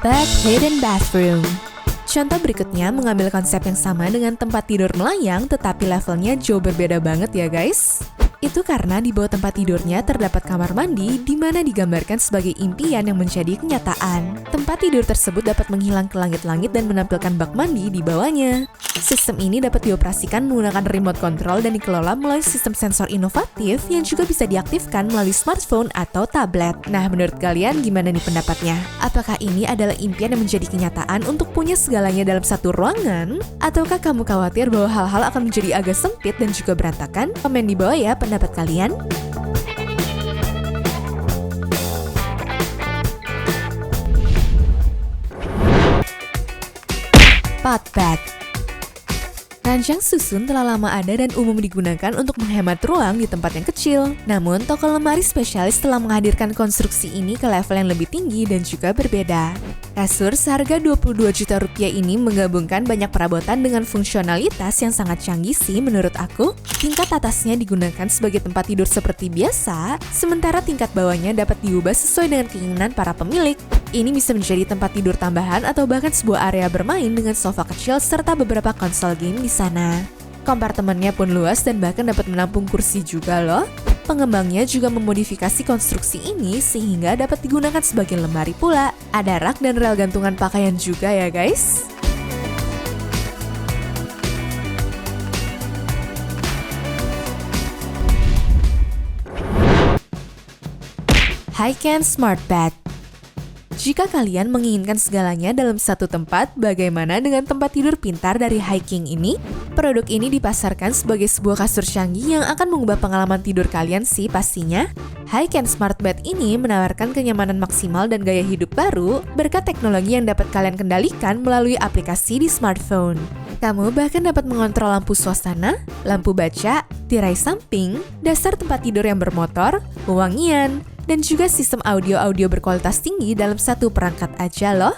Bed Hidden Bathroom. Contoh berikutnya mengambil konsep yang sama dengan tempat tidur melayang tetapi levelnya jauh berbeda banget ya guys. Itu karena di bawah tempat tidurnya terdapat kamar mandi di mana digambarkan sebagai impian yang menjadi kenyataan. Tempat tidur tersebut dapat menghilang ke langit-langit dan menampilkan bak mandi di bawahnya. Sistem ini dapat dioperasikan menggunakan remote control dan dikelola melalui sistem sensor inovatif yang juga bisa diaktifkan melalui smartphone atau tablet. Nah, menurut kalian gimana nih pendapatnya? Apakah ini adalah impian yang menjadi kenyataan untuk punya segalanya dalam satu ruangan? Ataukah kamu khawatir bahwa hal-hal akan menjadi agak sempit dan juga berantakan? Komen di bawah ya pendapat kalian. Pot bed. Ranjang susun telah lama ada dan umum digunakan untuk menghemat ruang di tempat yang kecil. Namun, toko lemari spesialis telah menghadirkan konstruksi ini ke level yang lebih tinggi dan juga berbeda. Kasur seharga 22 juta rupiah ini menggabungkan banyak perabotan dengan fungsionalitas yang sangat canggih sih menurut aku. Tingkat atasnya digunakan sebagai tempat tidur seperti biasa, sementara tingkat bawahnya dapat diubah sesuai dengan keinginan para pemilik. Ini bisa menjadi tempat tidur tambahan atau bahkan sebuah area bermain dengan sofa kecil serta beberapa konsol game di sana. Kompartemennya pun luas dan bahkan dapat menampung kursi juga loh. Pengembangnya juga memodifikasi konstruksi ini sehingga dapat digunakan sebagai lemari pula. Ada rak dan rel gantungan pakaian juga ya guys. Highcan Smart Bed. Jika kalian menginginkan segalanya dalam satu tempat, bagaimana dengan tempat tidur pintar dari Hiking ini? Produk ini dipasarkan sebagai sebuah kasur canggih yang akan mengubah pengalaman tidur kalian sih pastinya. Hiking Smart Bed ini menawarkan kenyamanan maksimal dan gaya hidup baru berkat teknologi yang dapat kalian kendalikan melalui aplikasi di smartphone. Kamu bahkan dapat mengontrol lampu suasana, lampu baca, tirai samping, dasar tempat tidur yang bermotor, pewangian, dan juga sistem audio berkualitas tinggi dalam satu perangkat aja loh.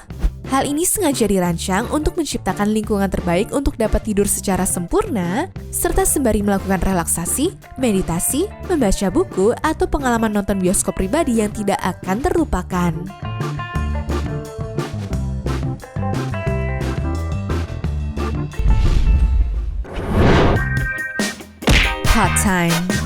Hal ini sengaja dirancang untuk menciptakan lingkungan terbaik untuk dapat tidur secara sempurna, serta sembari melakukan relaksasi, meditasi, membaca buku, atau pengalaman nonton bioskop pribadi yang tidak akan terlupakan. Hot Time.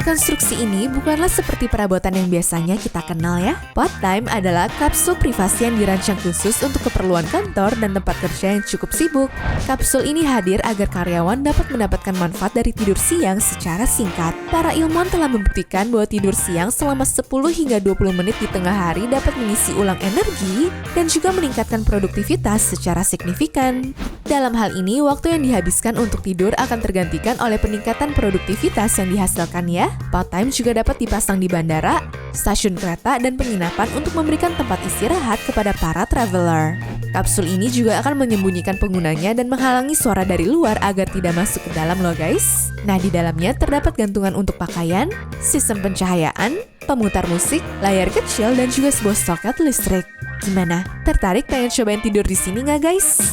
Konstruksi ini bukanlah seperti perabotan yang biasanya kita kenal ya. Pot Time adalah kapsul privasi yang dirancang khusus untuk keperluan kantor dan tempat kerja yang cukup sibuk. Kapsul ini hadir agar karyawan dapat mendapatkan manfaat dari tidur siang secara singkat. Para ilmuwan telah membuktikan bahwa tidur siang selama 10 hingga 20 menit di tengah hari dapat mengisi ulang energi dan juga meningkatkan produktivitas secara signifikan. Dalam hal ini, waktu yang dihabiskan untuk tidur akan tergantikan oleh peningkatan produktivitas yang dihasilkan ya. Pot Time juga dapat dipasang di bandara, stasiun kereta, dan penginapan untuk memberikan tempat istirahat kepada para traveler. Kapsul ini juga akan menyembunyikan penggunanya dan menghalangi suara dari luar agar tidak masuk ke dalam loh guys. Nah, di dalamnya terdapat gantungan untuk pakaian, sistem pencahayaan, pemutar musik, layar kecil, dan juga sebuah soket listrik. Gimana? Tertarik pengen cobain tidur di sini nggak guys?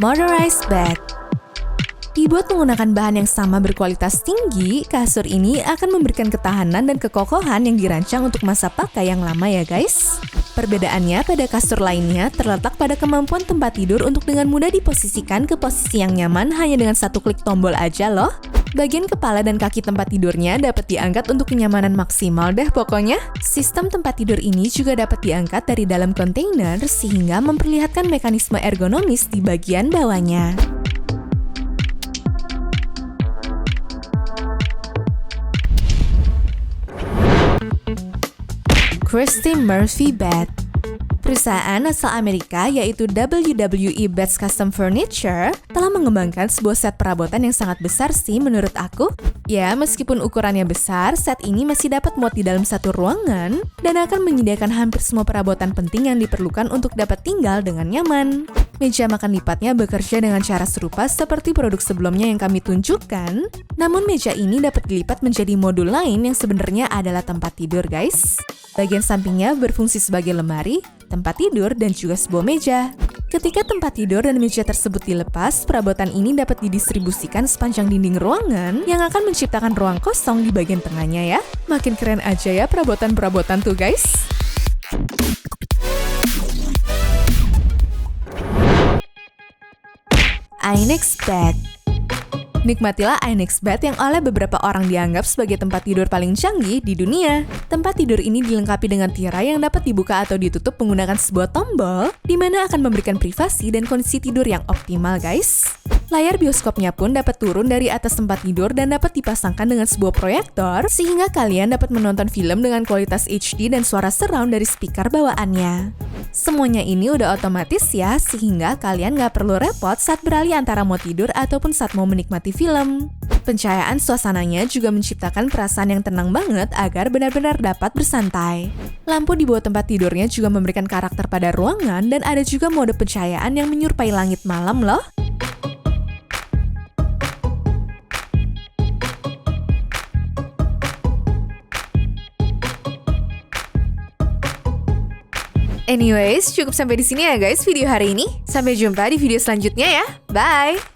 Motorized Bed. Dibuat menggunakan bahan yang sama berkualitas tinggi, kasur ini akan memberikan ketahanan dan kekokohan yang dirancang untuk masa pakai yang lama ya guys. Perbedaannya pada kasur lainnya terletak pada kemampuan tempat tidur untuk dengan mudah diposisikan ke posisi yang nyaman hanya dengan satu klik tombol aja loh. Bagian kepala dan kaki tempat tidurnya dapat diangkat untuk kenyamanan maksimal deh pokoknya. Sistem tempat tidur ini juga dapat diangkat dari dalam kontainer sehingga memperlihatkan mekanisme ergonomis di bagian bawahnya. Christy Murphy Bed. Perusahaan asal Amerika yaitu WWE Beds Custom Furniture telah mengembangkan sebuah set perabotan yang sangat besar sih menurut aku. Ya, meskipun ukurannya besar, set ini masih dapat muat di dalam satu ruangan dan akan menyediakan hampir semua perabotan penting yang diperlukan untuk dapat tinggal dengan nyaman. Meja makan lipatnya bekerja dengan cara serupa seperti produk sebelumnya yang kami tunjukkan, namun meja ini dapat dilipat menjadi modul lain yang sebenarnya adalah tempat tidur guys. Bagian sampingnya berfungsi sebagai lemari, tempat tidur, dan juga sebuah meja. Ketika tempat tidur dan meja tersebut dilepas, perabotan ini dapat didistribusikan sepanjang dinding ruangan yang akan menciptakan ruang kosong di bagian tengahnya ya. Makin keren aja ya perabotan-perabotan tuh guys. iNext Bed. Nikmatilah iNext Bed yang oleh beberapa orang dianggap sebagai tempat tidur paling canggih di dunia. Tempat tidur ini dilengkapi dengan tirai yang dapat dibuka atau ditutup menggunakan sebuah tombol, di mana akan memberikan privasi dan kondisi tidur yang optimal guys. Layar bioskopnya pun dapat turun dari atas tempat tidur dan dapat dipasangkan dengan sebuah proyektor, sehingga kalian dapat menonton film dengan kualitas HD dan suara surround dari speaker bawaannya. Semuanya ini udah otomatis ya, sehingga kalian nggak perlu repot saat beralih antara mau tidur ataupun saat mau menikmati film. Pencahayaan suasananya juga menciptakan perasaan yang tenang banget agar benar-benar dapat bersantai. Lampu di bawah tempat tidurnya juga memberikan karakter pada ruangan dan ada juga mode pencahayaan yang menyerupai langit malam loh. Anyways, cukup sampai di sini ya guys video hari ini. Sampai jumpa di video selanjutnya ya. Bye!